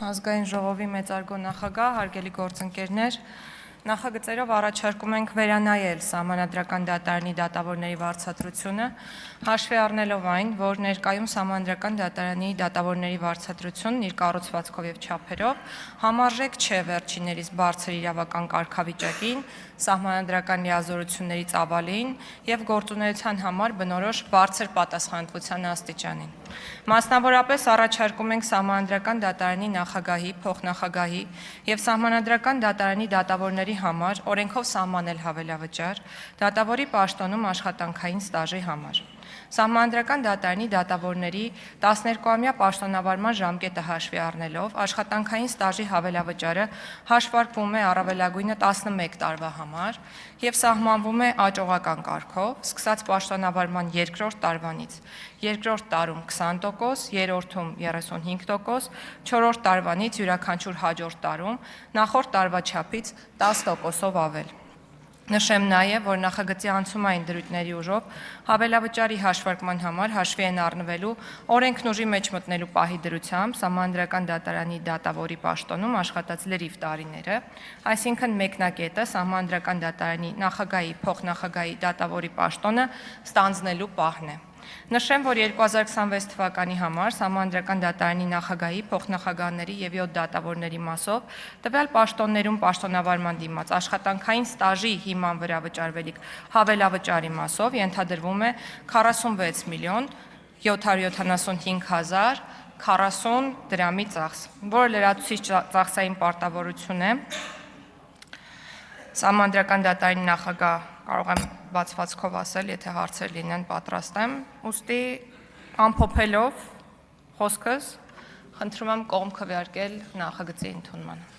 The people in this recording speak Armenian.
ազգային ժողովի մեծարգո նախագահ, հարգելի գործընկերներ, նախագծերով առաջարկում ենք վերանայել Սահմանադրական դատարանի դատավորների վարձատրությունը, հաշվի առնելով այն, որ ներկայում Սահմանադրական դատարանի դատավորների վարձատրությունն իր կառուցվածքով և չափերով համարժեք չէ վերջիններիս բարձր իրավական կարգավիճակին, սահմանադրական լիազորությունների ծավալին և գործունեության համար բնորոշ բարձր պատասխանատվության աստիճանին։ Մասնավորապես առաջարկում ենք Սահմանադրական դատարանի նախագահի, փոխնախագահի և Սահմանադրական դատարանի դատավորների համար օրենքով սահմանել հավելավճար, դատավորի պաշտոնում աշխատանքային ստաժի համար։ Սահմանադրական դատարանի դատավորների 12-ամյա պաշտոնավարման ժամկետը հաշվի առնելով աշխատանքային ստաժի հավելավճարը հաշվարկվում է առավելագույնը 11 տարվա համար և սահմանվում է աճողական կարգով, սկսած պաշտոնավարման երկրորդ տարվանից, երկրորդ տարում 20%, երրորդում 35%, չորրորդ տարվանից յուրաքանչյուր հաջորդ տարում նախորդ տարվա չափից 10%-ով ավել։ Նշեմ նաև, որ նախագծի անցումային դրույթների ուժով հավելավճարի հաշվարկման համար հաշվի են առնվելու օրենքն ուժի մեջ մտնելու պահի դրությամբ Սահմանադրական դատարանի դատավորի պաշտոնում աշխատած լրիվ տարիները, այսինքն մեկնակետը Սահմանադրական դատարանի նախագահի, փոխնախագահի դատավորի պաշտոնը ստանձնելու պահն է։ Նշեմ, որ 2026 թվականի համար Սահմանադրական դատարանի նախագահի, փոխնախագահների և 7 դատավորների մասով տվյալ պաշտոններում պաշտոնավարման դիմաց աշխատանքային ստաժի հիման վրա վճարվելիք հավելավճարի մասով ենթադրվում է 46 միլիոն 775 հազար 40 դրամի ծախս, որը լրացուցիչ ծախսային պարտավորություն է։ Սահմանադրական դատարանի նախագահ կարող եմ բացվածքով ասել, եթե հարցեր լինեն, պատրաստ եմ, ուստի ամփոփելով խոսքս, խնդրում եմ կողմ քվեարկել նախագծի ընդունմանը։